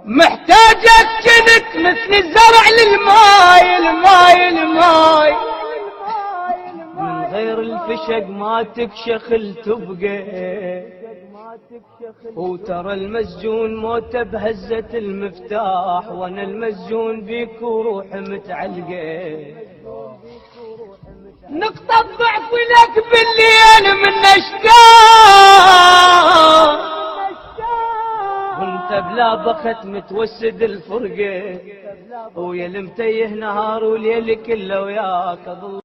محتاج اسكنك مثل الزرع للماي، الماي الماي، من غير الفشق ما تكشخل تبقى، وترى المسجون موته بهزة المفتاح، وانا المسجون بيك وروح متعلقة. نقطة ضعف لك بالليل من اشكال، وانت بلا بخت متوسد الفرقة، ويا المتيه نهار وليل كله وياك.